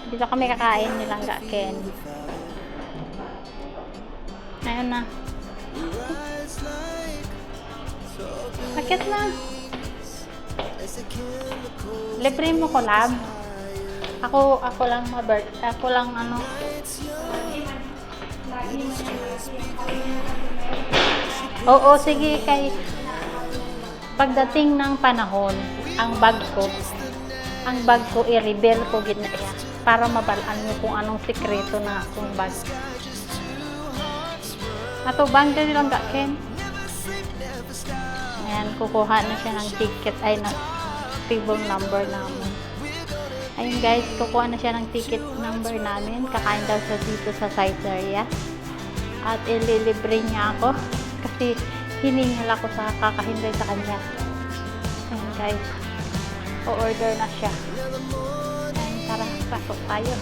Dito kami kakain nilang Ken. Ayun na. Bakit na? Libre mo collab? Ako lang ako lang ano. Oo, sige kay pagdating ng panahon, ang bag ko i-reveal ko gid na iya para mabalaan niyo kung anong sikreto na akong bag. Ato bang din lang Ken. Ayan, kukuha na siya ng ticket ay na table number namin. Ayun guys, kukuha na siya ng ticket number namin. Kakain daw siya dito sa Cytherea. At ililibre niya ako kasi hiningal ako sa kakahinday sa kanya. Ayun guys, o-order na siya. Ayun, tara, pasok tayo.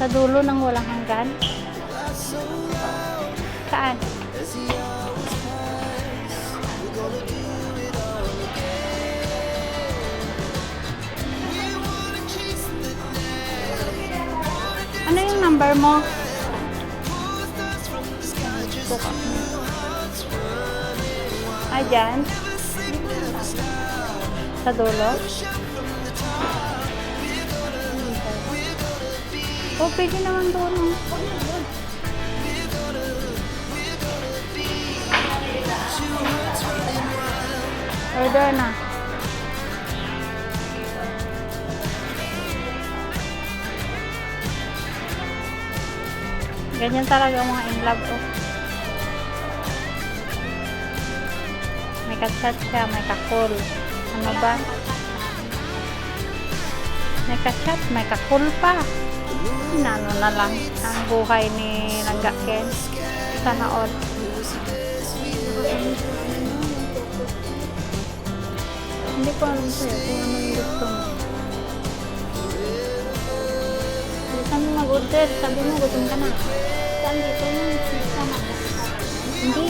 Sa dulo ng walang hanggan. Saan? Ano yung number mo? Ay, dyan? Sa dulo? O, pwede naman doon. Order na. Ganyan talaga mga in love ko. May ka-chat siya, may ka-call. Ano ba? May ka-chat, may ka-call pa. Ano na lang ang buhay ni Ken. Sana all. Hindi ko alam sa'yo kung ano yung gusto mo. Saan mo mag-order? Sabi mo gutom ka na. Saan dito mo? Sama ka. Hindi.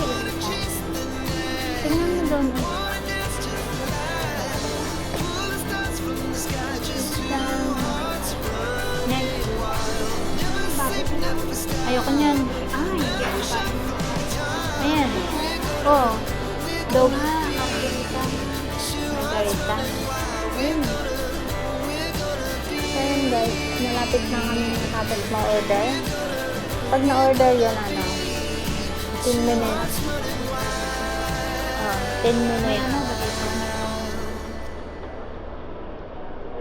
Tingnan mo doon. Ayoko niyan. Ay, ayan. Oh. Dog. Margarita. Ayun. Ayun guys. Malapit na kami nakapit ma-order. Pag na-order yun, 10 minutes. 10 minutes.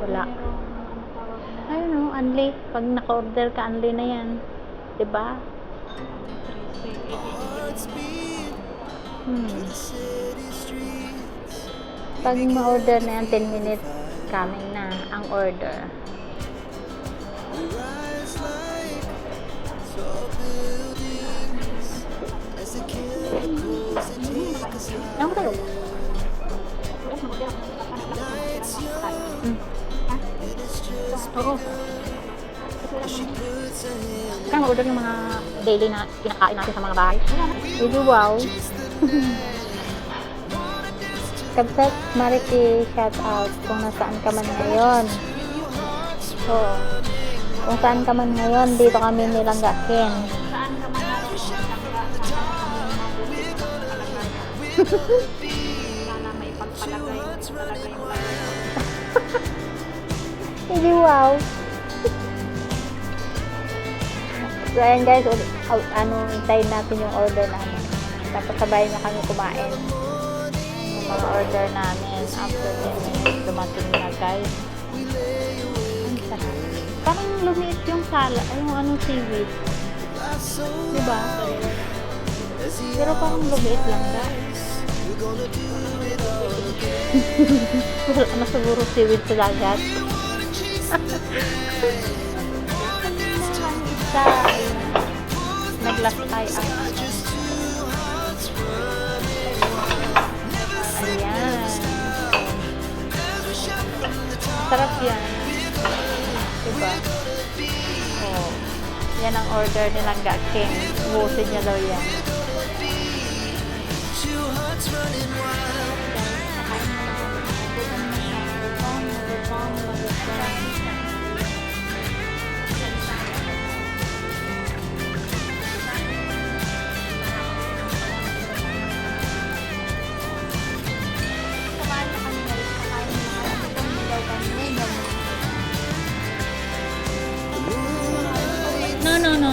Wala. Ayun o, unli. Pag naka-order ka, unli na yan. Diba? Pag ma-order na yan, 10 minutes coming na ang order. Ano tayo? Oo. Kaya order yung mga daily na kinakain natin sa mga bahay. Hindi wow. Kabsat, Mariki, shout out kung nasaan ka man ngayon. So, kung saan ka man ngayon, dito kami nilang Ken. Saan ka man wala may pagpalagay talaga yung hindi wow. So ayan guys, hintayin natin yung order namin. Tapos sabayin na kami kumain yung mga order namin. After 10 minutes, dumating na guys. Ang sarap. Parang lumiit yung yung seaweed. Diba? Pero parang lumiit lang guys. Wala na siguro seaweed sa dagat. Isa, naglasay ang ayan. Sarap yan. Diba? Oh. Yan ang order nilang Ken. Ubusin niya daw yan. Nakain mo na No, no, no.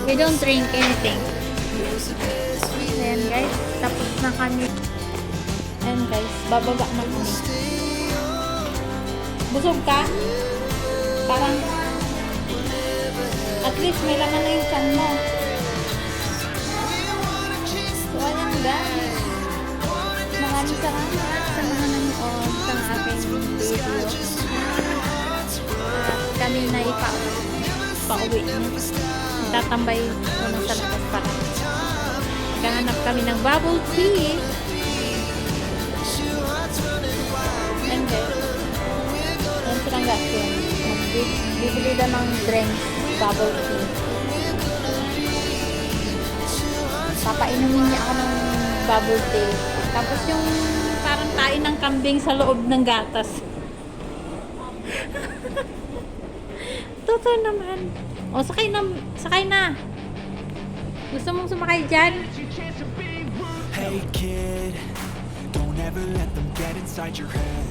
We don't drink anything. Ayan guys, tapos na kami. Ayan guys, bababa na kami. Busog ka? Parang, at least may laman na yung chan mo. So, ayan guys. Maraming salamat sa mga nanood sa aking video. At kami na pauwi na. Tatambay muna sa labas para. Naghahanap kami ng bubble tea. And then, yan silang gasin. Bibili na ng drinks, bubble tea. Papainumin niya ako ng bubble tea. Tapos yung parang tain ng kambing sa loob ng gatas. Totoo naman. O, sakay na. Gusto mong sumakay dyan? Hey kid, don't ever let them get inside your head.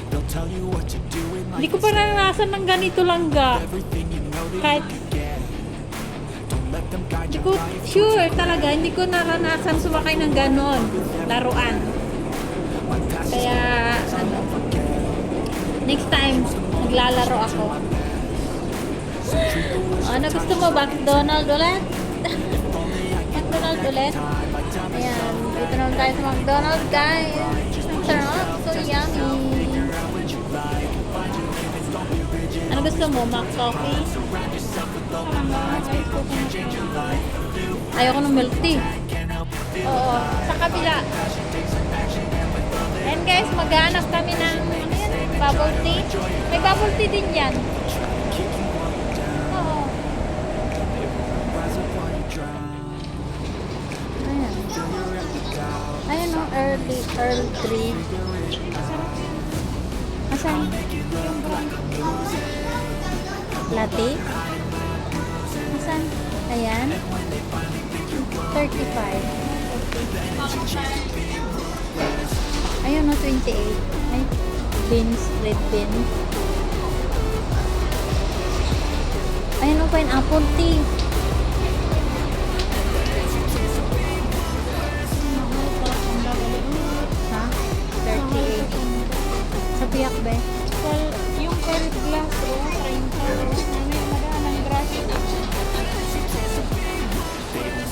They'll tell you what to do in life. Hindi ko pa naranasan ng ganito lang ga. Everything you know that Kahit, you can get. Don't let them guide hindi your ko, life. sure talaga, hindi ko naranasan sumakay ng ganon. Laruan. Kaya, next time, maglalaro ako. Ano gusto mo? McDonald ulit? McDonald ulit? Ayan, dito naman tayo sa McDonald guys. Ang sarap, so yummy. Ano gusto mo? McCoffee? Ayoko ng milk tea. Oo, sa kabila. And guys, maghanap kami ng ano yan, bubble tea. May bubble tea din yan. Oo. Ayan. Ayan o, Earl 3. Asan? Latte? Asan? Ayan. 35. Ayun o, 28. Ay, beans, red bean. Ayun o, pineapple tea. Ha? 38. Sa biyak ba? Yung curved glass o, 30. May madaan ng grass.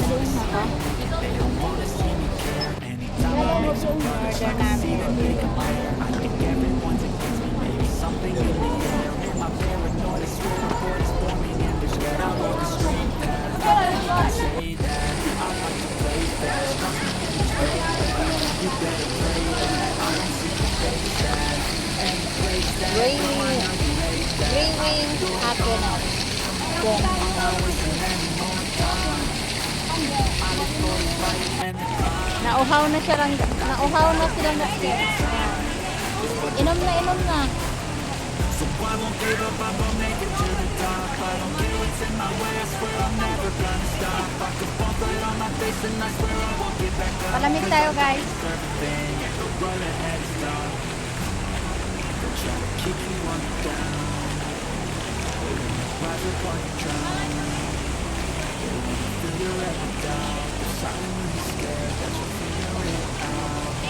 Naluin mo ka? Order namin. Ring happiness. Then, nauhaw na silang inom na. So I won't give up, I'm gonna make it to the top. I don't care what's in my way, I swear I'm never gonna stop. I could fall flat on my face and I swear I won't get back up. Palamig tayo guys. Everything, run ahead and stop. They'll try to keep you on the down. Rise up while you drown. Feel your every doubt. They're silently scared that you'll figure it out.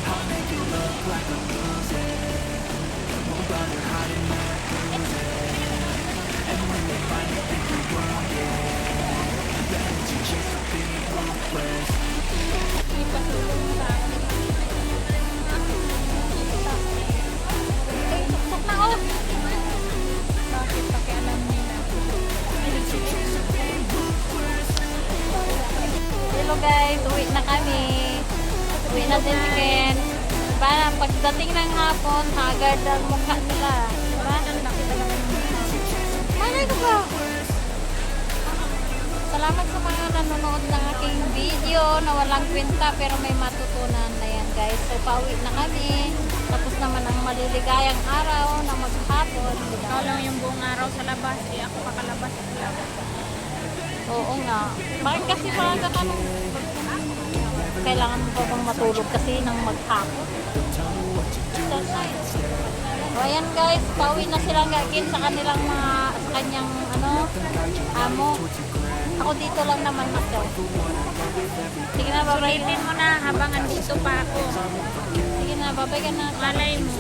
I'll make it look like I'm losing. While you're hiding that bruising. And when they finally think you're wrong, yeah, then it's your chance to be ruthless. Tuktok na oh. Bakit pakialam nila? Hello guys, uwi na kami. Uwi na din si Ken. Parang pagdating ng hapon, haggard ang mukha nila. Diba? Malay ko ba? Salamat sa mga nanonood ng aking video na walang kwenta pero may matutunan na yan guys. So pauwi na kami. Tapos naman ang maliligayang araw na maghapon. Ikaw lang yung buong araw sa labas. Eh, ako kakalabas sa labas. Oo nga. Bakit kasi maaga ka nung kailangan mo pa bang matulog kasi nang maghapon? So, ayan guys, pauwi na silang gagawin sa kanilang mga, sa kanyang, amo. Ako dito lang naman ako. Sige na, babay. Sulitin mo na habang andito pa ako. Sige na, babay ka na. Malay mo.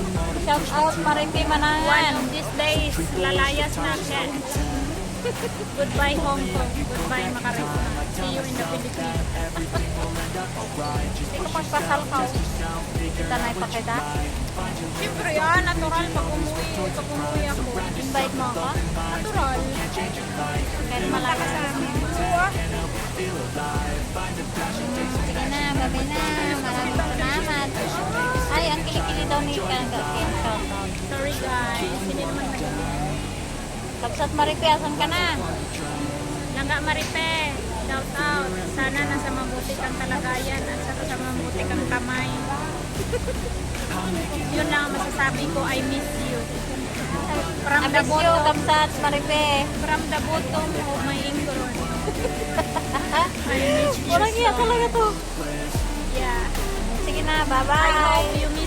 Shout out, Maripi One Manangan. of these days, lalayas na siya. Goodbye Hong Kong. Goodbye Macarena. See you in the Philippines. Hindi ko magpasal ka. Kita na ipakita. Siyempre yan, natural pag umuwi ako. Invite mo ako. Natural. Kahit malaga sa amin. Sige na, babay na. Maraming salamat. Ay, ang kilikili daw ni Kanggakin. Shout out. Sorry guys, hindi naman nagagawin. Kapsat Maripi, asan ka na? Langga Maripe, shout out. Sana nasa mabuti kang kalagayan at sa mabuti kang kamay. Yun lang ang masasabi ko, I miss you. From I the miss you, Kapsat Maripi. From the bottom of my ingrown. I miss you Walang iya so. talaga to. Yeah. Sige na, I bye-bye. hope you miss